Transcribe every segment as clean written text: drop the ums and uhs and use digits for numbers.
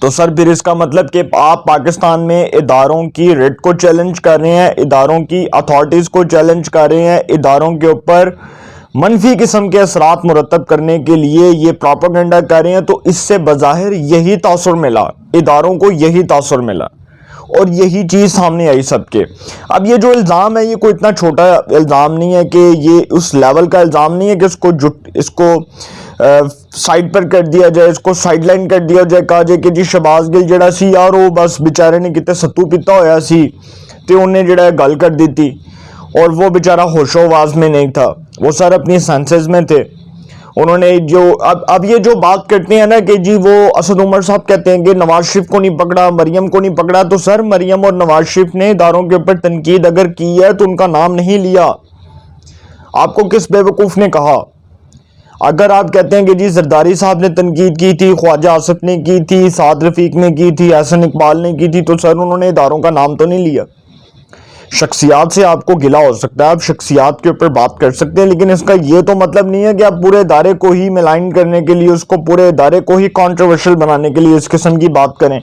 تو سر پھر اس کا مطلب کہ آپ پاکستان میں اداروں کی ریٹ کو چیلنج کر رہے ہیں، اداروں کی اتھارٹیز کو چیلنج کر رہے ہیں، اداروں کے اوپر منفی قسم کے اثرات مرتب کرنے کے لیے یہ پروپیگنڈا کر رہے ہیں، تو اس سے بظاہر یہی تاثر ملا، اداروں کو یہی تاثر ملا اور یہی چیز سامنے آئی سب کے۔ اب یہ جو الزام ہے یہ کوئی اتنا چھوٹا الزام نہیں ہے کہ یہ اس لیول کا الزام نہیں ہے کہ اس کو سائڈ پر کر دیا جائے، اس کو سائڈ لائن کر دیا جائے، کہا جائے کہ جی شہباز گل جڑا سی یار وہ بس بیچارے نے کتے ستو پیتا ہویا سی تے انہیں جڑا گل کر دی تھی، اور وہ بیچارہ ہوش و آواز میں نہیں تھا، وہ سر اپنی سینسز میں تھے۔ انہوں نے جو اب یہ جو بات کرتے ہیں نا کہ جی وہ اسد عمر صاحب کہتے ہیں کہ نواز شریف کو نہیں پکڑا، مریم کو نہیں پکڑا، تو سر مریم اور نواز شریف نے اداروں کے اوپر تنقید اگر کی ہے تو ان کا نام نہیں لیا۔ آپ کو کس بے وقوف نے کہا؟ اگر آپ کہتے ہیں کہ جی زرداری صاحب نے تنقید کی تھی، خواجہ آصف نے کی تھی، سعد رفیق نے کی تھی، احسن اقبال نے کی تھی، تو سر انہوں نے اداروں کا نام تو نہیں لیا۔ شخصیات سے آپ کو گلہ ہو سکتا ہے، آپ شخصیات کے اوپر بات کر سکتے ہیں، لیکن اس کا یہ تو مطلب نہیں ہے کہ آپ پورے ادارے کو ہی ملائن کرنے کے لیے، اس کو پورے ادارے کو ہی کانٹروورشل بنانے کے لیے اس قسم کی بات کریں۔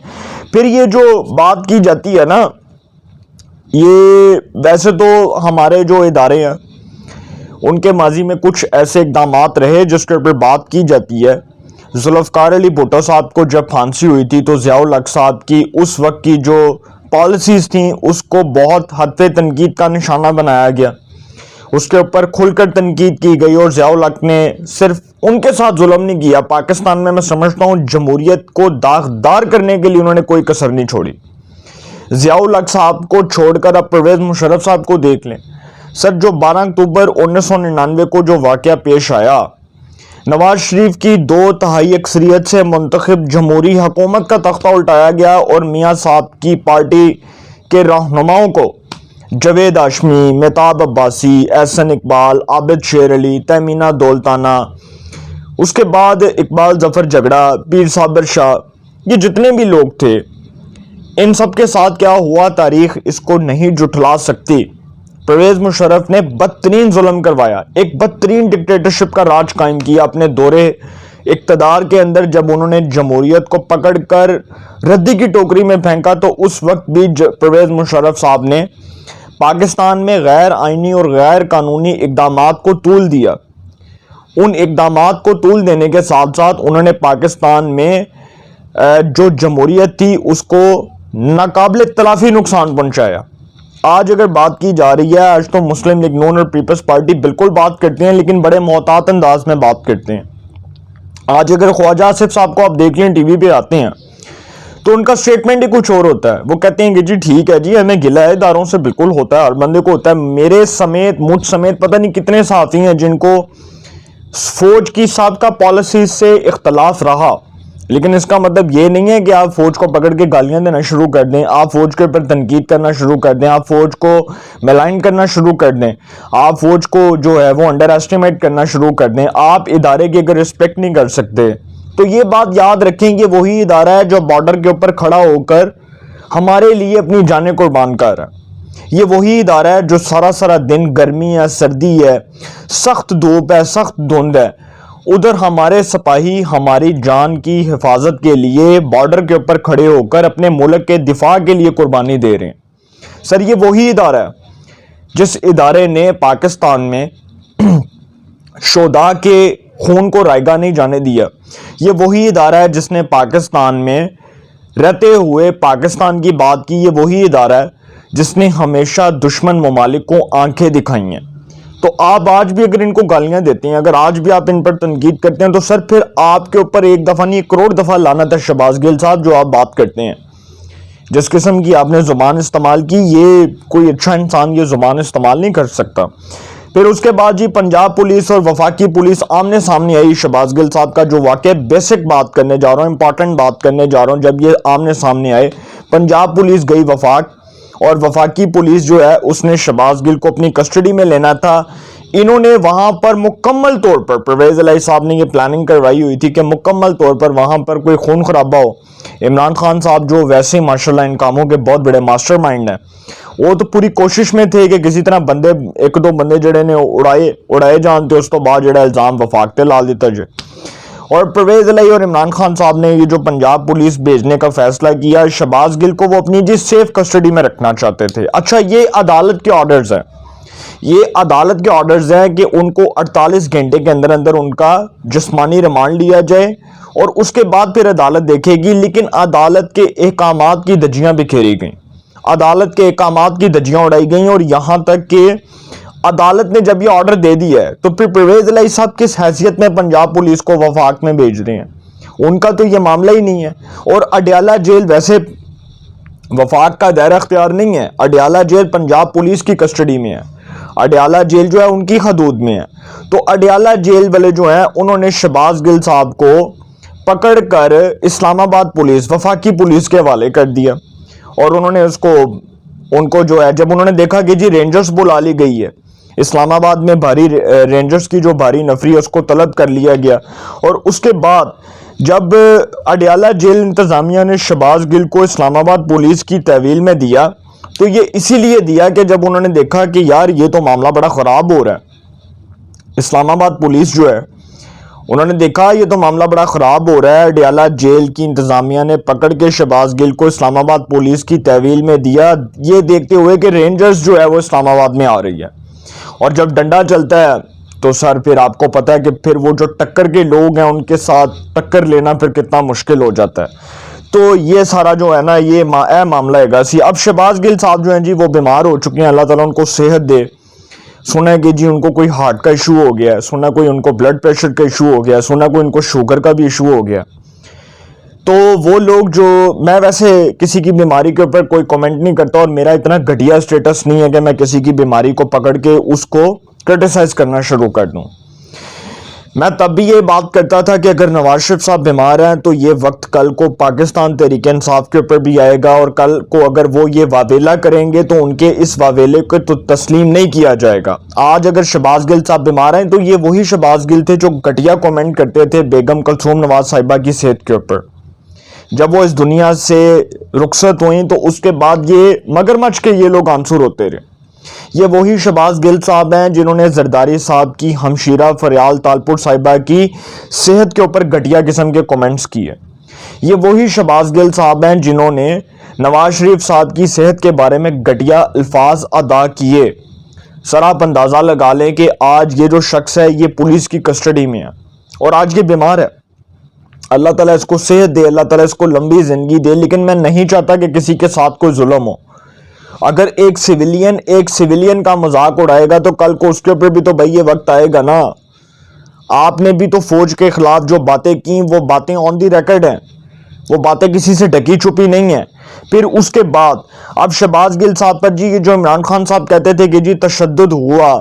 پھر یہ جو بات کی جاتی ہے نا، یہ ویسے تو ہمارے جو ادارے ہیں ان کے ماضی میں کچھ ایسے اقدامات رہے جس کے اوپر بات کی جاتی ہے۔ ذوالفقار علی بھٹو صاحب کو جب پھانسی ہوئی تھی تو ضیاء الحق صاحب کی اس وقت کی جو پالیسیز تھیں اس کو بہت حد پہ تنقید کا نشانہ بنایا گیا، اس کے اوپر کھل کر تنقید کی گئی، اور ضیاء الحق نے صرف ان کے ساتھ ظلم نہیں کیا، پاکستان میں سمجھتا ہوں جمہوریت کو داغدار کرنے کے لیے انہوں نے کوئی کسر نہیں چھوڑی۔ ضیاء الحق صاحب کو چھوڑ کر اب پرویز مشرف صاحب کو دیکھ لیں۔ سر جو 12 اکتوبر 1999 کو جو واقعہ پیش آیا، نواز شریف کی 2/3 اکثریت سے منتخب جمہوری حکومت کا تختہ الٹایا گیا، اور میاں صاحب کی پارٹی کے رہنماؤں کو جاوید ہاشمی، مہتاب عباسی، احسن اقبال، عابد شیر علی، تہمینہ دولتانہ، اس کے بعد اقبال ظفر جھگڑا، پیر صابر شاہ، یہ جتنے بھی لوگ تھے ان سب کے ساتھ کیا ہوا تاریخ اس کو نہیں جھٹلا سکتی۔ پرویز مشرف نے بدترین ظلم کروایا، ایک بدترین ڈکٹیٹرشپ کا راج قائم کیا اپنے دورے اقتدار کے اندر۔ جب انہوں نے جمہوریت کو پکڑ کر ردی کی ٹوکری میں پھینکا تو اس وقت بھی پرویز مشرف صاحب نے پاکستان میں غیر آئینی اور غیر قانونی اقدامات کو طول دیا۔ ان اقدامات کو طول دینے کے ساتھ ساتھ انہوں نے پاکستان میں جو جمہوریت تھی اس کو ناقابل تلافی نقصان پہنچایا۔ آج اگر بات کی جا رہی ہے، آج تو مسلم لیگ نون اور پیپلز پارٹی بالکل بات کرتے ہیں لیکن بڑے محتاط انداز میں بات کرتے ہیں۔ آج اگر خواجہ آصف صاحب کو آپ دیکھ لیں ٹی وی پہ آتے ہیں تو ان کا سٹیٹمنٹ ہی کچھ اور ہوتا ہے۔ وہ کہتے ہیں کہ جی ٹھیک ہے جی ہمیں گلہ ہے اداروں سے، بالکل ہوتا ہے، ہر بندے کو ہوتا ہے، میرے سمیت مجھ سمیت پتہ نہیں کتنے صحافی ہیں جن کو فوج کی سابقہ پالیسیز سے اختلاف رہا، لیکن اس کا مطلب یہ نہیں ہے کہ آپ فوج کو پکڑ کے گالیاں دینا شروع کر دیں، آپ فوج کے اوپر تنقید کرنا شروع کر دیں، آپ فوج کو ملائن کرنا شروع کر دیں، آپ فوج کو جو ہے وہ انڈر ایسٹیمیٹ کرنا شروع کر دیں، آپ ادارے کی اگر رسپیکٹ نہیں کر سکتے تو یہ بات یاد رکھیں کہ وہی ادارہ ہے جو بارڈر کے اوپر کھڑا ہو کر ہمارے لیے اپنی جانیں قربان کر رہا ہے، یہ وہی ادارہ ہے جو سارا دن گرمی ہے، سردی ہے، سخت دھوپ ہے، سخت دھند ہے، ادھر ہمارے سپاہی ہماری جان کی حفاظت کے لیے بارڈر کے اوپر کھڑے ہو کر اپنے ملک کے دفاع کے لیے قربانی دے رہے ہیں۔ سر یہ وہی ادارہ ہے جس ادارے نے پاکستان میں شہداء کے خون کو رائگاں نہیں جانے دیا، یہ وہی ادارہ ہے جس نے پاکستان میں رہتے ہوئے پاکستان کی بات کی، یہ وہی ادارہ ہے جس نے ہمیشہ دشمن ممالک کو آنکھیں دکھائی ہیں۔ تو آپ آج بھی اگر ان کو گالیاں دیتے ہیں، اگر آج بھی آپ ان پر تنقید کرتے ہیں تو سر پھر آپ کے اوپر ایک دفعہ نہیں 1 کروڑ دفعہ لعنت ہے شہباز گل صاحب، جو آپ بات کرتے ہیں، جس قسم کی آپ نے زبان استعمال کی، یہ کوئی اچھا انسان یہ زبان استعمال نہیں کر سکتا۔ پھر اس کے بعد جی پنجاب پولیس اور وفاقی پولیس آمنے سامنے آئی، شہباز گل صاحب کا جو واقعہ بیسک بات کرنے جا رہا ہوں، امپورٹنٹ بات کرنے جا رہا ہوں، جب یہ آمنے سامنے آئے، پنجاب پولیس گئی وفاق، اور وفاقی پولیس جو ہے اس نے شہباز گل کو اپنی کسٹڈی میں لینا تھا۔ انہوں نے وہاں پر مکمل طور پر پرویز الہی صاحب نے یہ پلاننگ کروائی ہوئی تھی کہ مکمل طور پر وہاں پر کوئی خون خرابہ ہو۔ عمران خان صاحب جو ویسے ماشاءاللہ ان کاموں کے بہت بڑے ماسٹر مائنڈ ہیں، وہ تو پوری کوشش میں تھے کہ کسی طرح بندے 1-2 بندے جڑے نے اڑائے جانتے، اس تو بعد جڑا الزام وفاق تے لا دیتا جائے۔ اور پرویز الہی اور عمران خان صاحب نے یہ جو پنجاب پولیس بھیجنے کا فیصلہ کیا شہباز گل کو، وہ اپنی سیف کسٹڈی میں رکھنا چاہتے تھے۔ اچھا، یہ عدالت کے آرڈرز ہیں، یہ عدالت کے آرڈرز ہیں کہ ان کو 48 گھنٹے کے اندر اندر ان کا جسمانی ریمانڈ لیا جائے اور اس کے بعد پھر عدالت دیکھے گی۔ لیکن عدالت کے احکامات کی دھجیاں بکھیری گئیں، عدالت کے احکامات کی دھجیاں اڑائی گئیں، اور یہاں تک کہ عدالت نے جب یہ آرڈر دے دیا ہے تو پھر پرویز الہی صاحب کس حیثیت میں پنجاب پولیس کو وفاق میں بھیج رہے ہیں؟ ان کا تو یہ معاملہ ہی نہیں ہے۔ اور اڈیالہ جیل ویسے وفاق کا دائرہ اختیار نہیں ہے، اڈیالہ جیل پنجاب پولیس کی کسٹڈی میں ہے، اڈیالہ جیل جو ہے ان کی حدود میں ہے۔ تو اڈیالہ جیل والے جو ہیں انہوں نے شہباز گل صاحب کو پکڑ کر اسلام آباد پولیس، وفاقی پولیس کے حوالے کر دیا، اور انہوں نے ان کو جو ہے جب انہوں نے دیکھا کہ جی رینجرز بلا لی گئی ہے، اسلام آباد میں بھاری رینجرز کی جو بھاری نفری ہے اس کو طلب کر لیا گیا، اور اس کے بعد جب اڈیالہ جیل انتظامیہ نے شہباز گل کو اسلام آباد پولیس کی تحویل میں دیا تو یہ اسی لیے دیا کہ جب انہوں نے دیکھا کہ یار یہ تو معاملہ بڑا خراب ہو رہا ہے، اسلام آباد پولیس جو ہے انہوں نے دیکھا یہ تو معاملہ بڑا خراب ہو رہا ہے، اڈیالہ جیل کی انتظامیہ نے پکڑ کے شہباز گل کو اسلام آباد پولیس کی تحویل میں دیا، یہ دیکھتے ہوئے کہ رینجرز جو ہے وہ اسلام آباد میں آ رہی ہے، اور جب ڈنڈا چلتا ہے تو سر پھر آپ کو پتہ ہے کہ پھر وہ جو ٹکر کے لوگ ہیں ان کے ساتھ ٹکر لینا پھر کتنا مشکل ہو جاتا ہے۔ تو یہ سارا جو ہے نا یہ معاملہ ہے گا سی۔ اب شہباز گل صاحب جو ہیں جی وہ بیمار ہو چکے ہیں، اللہ تعالیٰ ان کو صحت دے۔ سنا ہے کہ جی ان کو کوئی ہارٹ کا ایشو ہو گیا ہے، سنا کوئی ان کو بلڈ پریشر کا ایشو ہو گیا، سنا کوئی ان کو شوگر کا بھی ایشو ہو گیا۔ تو وہ لوگ جو، میں ویسے کسی کی بیماری کے اوپر کوئی کومنٹ نہیں کرتا، اور میرا اتنا گھٹیا سٹیٹس نہیں ہے کہ میں کسی کی بیماری کو پکڑ کے اس کو کرٹیسائز کرنا شروع کر دوں۔ میں تب بھی یہ بات کرتا تھا کہ اگر نواز شریف صاحب بیمار ہیں تو یہ وقت کل کو پاکستان تحریک انصاف کے اوپر بھی آئے گا، اور کل کو اگر وہ یہ واویلا کریں گے تو ان کے اس واویلے کو تو تسلیم نہیں کیا جائے گا۔ آج اگر شہباز گل صاحب بیمار ہیں تو یہ وہی شہباز گل تھے جو گھٹیا کومنٹ کرتے تھے بیگم کلثوم نواز صاحبہ کی صحت کے اوپر۔ جب وہ اس دنیا سے رخصت ہوئیں تو اس کے بعد یہ مگرمچھ کے یہ لوگ آنسر ہوتے رہے۔ یہ وہی شہباز گل صاحب ہیں جنہوں نے زرداری صاحب کی ہمشیرہ فریال تالپور صاحبہ کی صحت کے اوپر گھٹیا قسم کے کومنٹس کیے۔ یہ وہی شہباز گل صاحب ہیں جنہوں نے نواز شریف صاحب کی صحت کے بارے میں گھٹیا الفاظ ادا کیے۔ سر آپ اندازہ لگا لیں کہ آج یہ جو شخص ہے یہ پولیس کی کسٹڈی میں ہے اور آج یہ بیمار ہے۔ اللہ تعالیٰ اس کو صحت دے، اللہ تعالیٰ اس کو لمبی زندگی دے، لیکن میں نہیں چاہتا کہ کسی کے ساتھ کوئی ظلم ہو۔ اگر ایک سویلین کا مذاق اڑائے گا تو کل کو اس کے اوپر بھی تو بھائی یہ وقت آئے گا نا۔ آپ نے بھی تو فوج کے خلاف جو باتیں کی وہ باتیں آن دی ریکارڈ ہیں، وہ باتیں کسی سے ڈھکی چھپی نہیں ہیں۔ پھر اس کے بعد اب شہباز گل صاحب پر جی یہ جو عمران خان صاحب کہتے تھے کہ جی تشدد ہوا،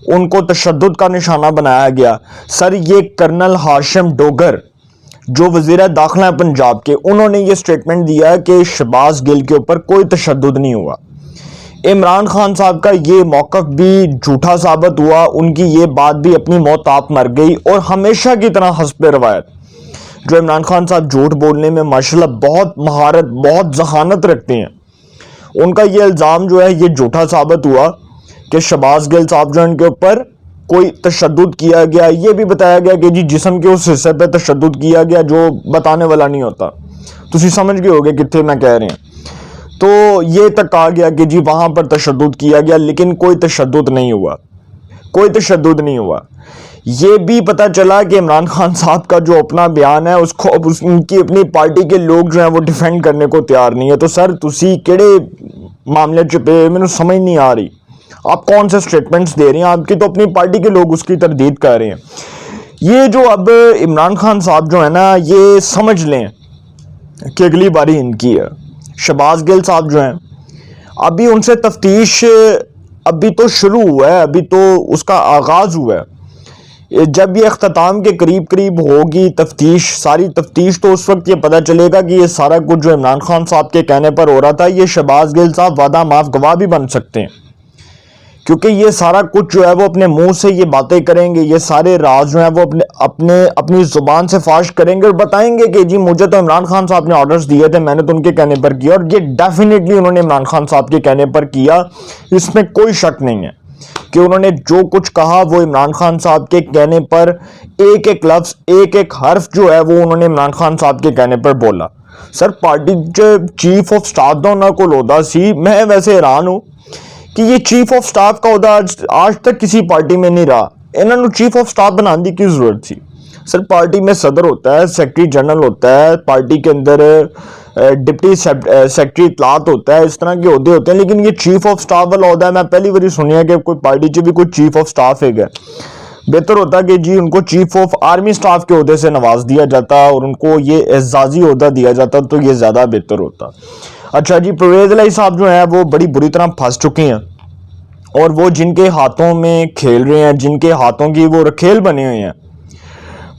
ان کو تشدد کا نشانہ بنایا گیا۔ سر یہ کرنل ہاشم ڈوگر جو وزیر داخلہ پنجاب کے، انہوں نے یہ سٹیٹمنٹ دیا کہ شہباز گل کے اوپر کوئی تشدد نہیں ہوا۔ عمران خان صاحب کا یہ موقف بھی جھوٹا ثابت ہوا، ان کی یہ بات بھی اپنی موت آپ مر گئی، اور ہمیشہ کی طرح حسب روایت جو عمران خان صاحب جھوٹ بولنے میں ماشاءاللہ بہت مہارت، بہت ذہانت رکھتے ہیں، ان کا یہ الزام جو ہے یہ جھوٹا ثابت ہوا کہ شہباز گل صاحب جو ان کے اوپر کوئی تشدد کیا گیا۔ یہ بھی بتایا گیا کہ جی جسم کے اس حصے پہ تشدد کیا گیا جو بتانے والا نہیں ہوتا۔ تسی سمجھ گئے ہوگے کتنے میں کہہ رہے ہیں۔ تو یہ تک کہا گیا کہ جی وہاں پر تشدد کیا گیا، لیکن کوئی تشدد نہیں ہوا، کوئی تشدد نہیں ہوا۔ یہ بھی پتہ چلا کہ عمران خان صاحب کا جو اپنا بیان ہے اس کو اب ان کی اپنی پارٹی کے لوگ جو ہیں وہ ڈیفینڈ کرنے کو تیار نہیں ہے۔ تو سر تسی کیڑے معاملے چپے میں سمجھ نہیں آ رہی، آپ کون سے سٹیٹمنٹس دے رہے ہیں، آپ کی تو اپنی پارٹی کے لوگ اس کی تردید کر رہے ہیں۔ یہ جو اب عمران خان صاحب جو ہے نا یہ سمجھ لیں کہ اگلی باری ان کی ہے۔ شہباز گل صاحب جو ہیں ابھی ان سے تفتیش ابھی تو شروع ہوا ہے، ابھی تو اس کا آغاز ہوا ہے۔ جب یہ اختتام کے قریب ہوگی تفتیش، ساری تفتیش، تو اس وقت یہ پتہ چلے گا کہ یہ سارا کچھ جو عمران خان صاحب کے کہنے پر ہو رہا تھا، یہ شہباز گل صاحب وعدہ معاف گواہ بھی بن سکتے ہیں، کیونکہ یہ سارا کچھ جو ہے وہ اپنے منہ سے یہ باتیں کریں گے، یہ سارے راز جو ہیں وہ اپنی زبان سے فاش کریں گے اور بتائیں گے کہ جی مجھے تو عمران خان صاحب نے آرڈرز دیے تھے، میں نے تو ان کے کہنے پر کیا، اور یہ ڈیفینیٹلی انہوں نے عمران خان صاحب کے کہنے پر کیا، اس میں کوئی شک نہیں ہے۔ کہ انہوں نے جو کچھ کہا وہ عمران خان صاحب کے کہنے پر ایک ایک لفظ ایک ایک حرف جو ہے وہ انہوں نے عمران خان صاحب کے کہنے پر بولا. سر پارٹی چیف آف سٹاف دا انہوں کو عہدہ سی. میں ویسے حیران ہوں کہ یہ چیف آف سٹاف کا عہدہ آج تک کسی پارٹی میں نہیں رہا. انہوں نے چیف آف سٹاف بنانے کی ضرورت تھی. سر پارٹی میں صدر ہوتا ہے, سیکرٹری جنرل ہوتا ہے, پارٹی کے اندر ڈپٹی سیکرٹری اطلاعات ہوتا ہے, اس طرح کے عہدے ہوتے ہیں, لیکن یہ چیف آف سٹاف والا عہدہ ہے. میں پہلی باری سنیا کہ کوئی پارٹی چ بھی کوئی چیف آف سٹاف ہے. بہتر ہوتا کہ جی ان کو چیف آف آرمی سٹاف کے عہدے سے نواز دیا جاتا اور ان کو یہ اعزازی عہدہ دیا جاتا تو یہ زیادہ بہتر ہوتا. اچھا جی, پرویز الہی صاحب جو ہیں وہ بڑی بری طرح پھنس چکے ہیں, اور وہ جن کے ہاتھوں میں کھیل رہے ہیں, جن کے ہاتھوں کی وہ رکھیل بنے ہوئے ہیں.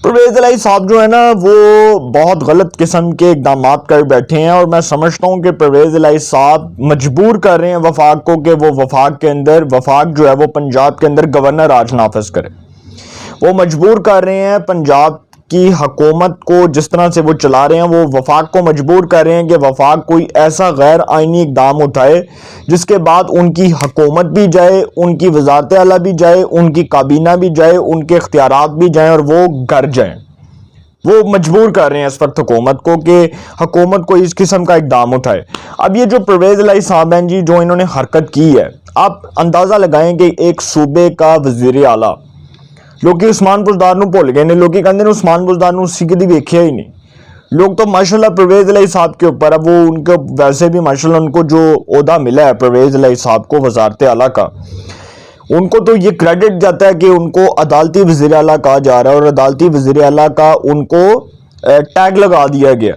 پرویز الہی صاحب جو ہے نا وہ بہت غلط قسم کے اقدامات کر بیٹھے ہیں, اور میں سمجھتا ہوں کہ پرویز الہی صاحب مجبور کر رہے ہیں وفاق کو کہ وہ وفاق کے اندر, وفاق جو ہے وہ پنجاب کے اندر گورنر راج نافذ کرے. وہ مجبور کر رہے ہیں پنجاب کی حکومت کو, جس طرح سے وہ چلا رہے ہیں وہ وفاق کو مجبور کر رہے ہیں کہ وفاق کوئی ایسا غیر آئینی اقدام اٹھائے جس کے بعد ان کی حکومت بھی جائے, ان کی وزارت اعلیٰ بھی جائے, ان کی کابینہ بھی جائے, ان کے اختیارات بھی جائیں اور وہ گر جائیں. وہ مجبور کر رہے ہیں اس وقت حکومت کو کہ حکومت کو اس قسم کا اقدام اٹھائے. اب یہ جو پرویز الہی صاحب ہیں جی, جو انہوں نے حرکت کی ہے, آپ اندازہ لگائیں کہ ایک صوبے کا وزیر اعلیٰ, لوگ عثمان بزدار نو بھول گئے نے, لوگ کہتے ہیں عثمان بزدار نو اسی کدی ویکھیا ہی نہیں. لوگ تو ماشاءاللہ پرویز الہی صاحب کے اوپر, اب وہ ان کو ویسے بھی ماشاءاللہ ان کو جو عہدہ ملا ہے پرویز الہی صاحب کو وزارت اعلیٰ کا, ان کو تو یہ کریڈٹ جاتا ہے کہ ان کو عدالتی وزیر اعلیٰ کہا جا رہا ہے, اور عدالتی وزیر اعلیٰ کا ان کو ٹیگ لگا دیا گیا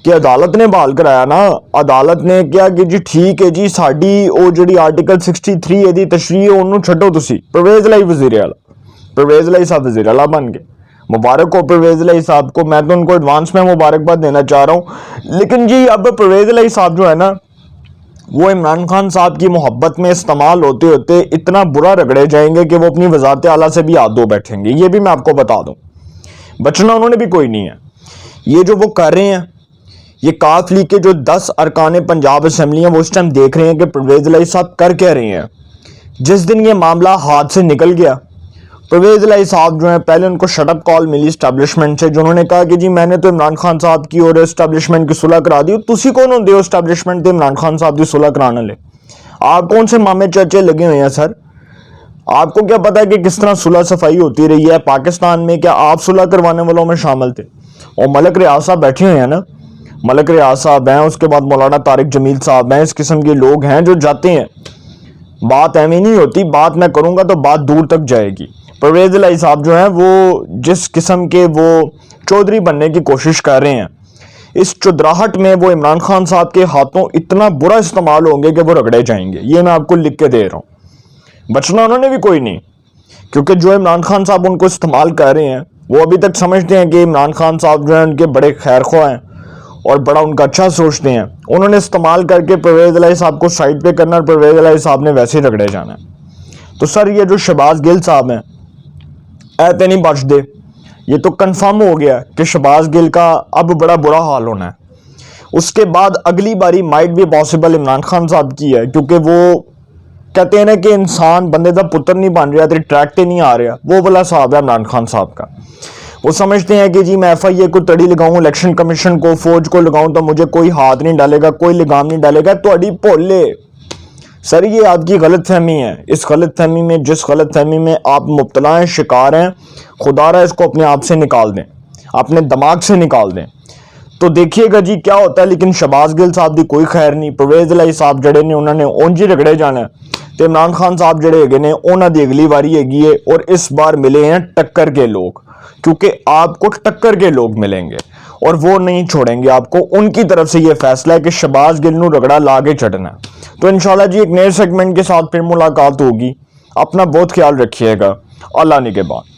کہ عدالت نے بحال کرایا نا. عدالت نے کیا کہ جی ٹھیک ہے جی, ساڈی او جڑی آرٹیکل 63 ہے دی تشریح ہے انہوں چھڈو تسی. پرویز الہی وزیر اعلیٰ, پرویز الہی صاحب وزیر اعلیٰ بن گئے. مبارک ہو پرویز الہی صاحب کو, میں تو ان کو ایڈوانس میں مبارکباد دینا چاہ رہا ہوں. لیکن جی اب پرویز الہی صاحب جو ہے نا وہ عمران خان صاحب کی محبت میں استعمال ہوتے ہوتے اتنا برا رگڑے جائیں گے کہ وہ اپنی وزارت اعلیٰ سے بھی ہاتھ دھو بیٹھیں گے. یہ بھی میں آپ کو بتا دوں, بچنا انہوں نے بھی کوئی نہیں ہے. یہ جو وہ کر رہے ہیں, یہ کاف لیگ کے جو 10 ارکان پنجاب اسمبلی ہیں وہ اس ٹائم دیکھ رہے ہیں کہ پرویز الہی صاحب کر کیا رہے ہیں. جس دن یہ معاملہ ہاتھ سے نکل گیا, پرویز الہی صاحب جو ہیں پہلے ان کو شٹ اپ کال ملی اسٹیبلشمنٹ سے, جنہوں نے کہا کہ جی میں نے تو عمران خان صاحب کی اور اسٹیبلشمنٹ کی صلح کرا دی. تسی کون ہوندے ہو اسٹیبلشمنٹ تے عمران خان صاحب کی صلح کرانے لے؟ آپ کون سے مامے چاچے لگے ہوئے ہیں سر؟ آپ کو کیا پتا ہے کہ کس طرح صلح صفائی ہوتی رہی ہے پاکستان میں؟ کیا آپ صلح کروانے والوں میں شامل تھے؟ اور ملک ریاض صاحب بیٹھے ہوئے ہیں نا, ملک ریاض صاحب ہیں, اس کے بعد مولانا طارق جمیل صاحب ہیں, اس قسم کے لوگ ہیں جو جاتے ہیں. بات ایویں نہیں ہوتی, بات میں کروں گا تو بات دور تک جائے گی. پرویز الہی صاحب جو ہیں وہ جس قسم کے وہ چودھری بننے کی کوشش کر رہے ہیں, اس چودراہٹ میں وہ عمران خان صاحب کے ہاتھوں اتنا برا استعمال ہوں گے کہ وہ رگڑے جائیں گے. یہ میں آپ کو لکھ کے دے رہا ہوں. بچنا انہوں نے بھی کوئی نہیں, کیونکہ جو عمران خان صاحب ان کو استعمال کر رہے ہیں وہ ابھی تک سمجھتے ہیں کہ عمران خان صاحب جو ہیں ان کے بڑے خیر خواہ ہیں اور بڑا ان کا اچھا سوچتے ہیں. انہوں نے استعمال کر کے پرویز الہی صاحب کو سائڈ پہ کرنا, اور پرویز الہی صاحب نے ویسے ہی رگڑے جانا ہے. تو سر یہ جو شہباز گل صاحب ہیں ایتے نہیں بچ دے. یہ تو کنفرم ہو گیا کہ شہباز گل کا اب بڑا برا حال ہونا ہے. اس کے بعد اگلی باری مائٹ بھی پاسبل عمران خان صاحب کی ہے, کیونکہ وہ کہتے ہیں نا کہ انسان بندے دا پتر نہیں بن رہا, تیری ٹریک تے نہیں آ رہا. وہ والا صاحب ہے عمران خان صاحب کا. وہ سمجھتے ہیں کہ جی میں ایف آئی اے کو تڑی لگاؤں, الیکشن کمیشن کو, فوج کو لگاؤں تو مجھے کوئی ہاتھ نہیں ڈالے گا, کوئی لگام نہیں ڈالے گا. تہاڈی بھولے سر, یہ آپ کی غلط فہمی ہے. اس غلط فہمی میں, جس غلط فہمی میں آپ مبتلا ہیں, شکار ہیں, خدا را اس کو اپنے آپ سے نکال دیں, اپنے دماغ سے نکال دیں. تو دیکھیے گا جی کیا ہوتا ہے. لیکن شہباز گل صاحب دی کوئی خیر نہیں. پرویز الہی صاحب جڑے نے انہوں نے اونج ہی رگڑے جانا ہے, تے عمران خان صاحب جڑے ہگے نے انہاں دی اگلی واری ہیگی ہے. اور اس بار ملے ہیں ٹکر کے لوگ, کیونکہ آپ کو ٹکر کے لوگ ملیں گے اور وہ نہیں چھوڑیں گے آپ کو. ان کی طرف سے یہ فیصلہ ہے کہ شہباز گل نو رگڑا لا کے چڑھنا ہے. تو انشاءاللہ جی ایک نئے سیگمنٹ کے ساتھ پھر ملاقات ہوگی. اپنا بہت خیال رکھیے گا. اللہ نگہبان.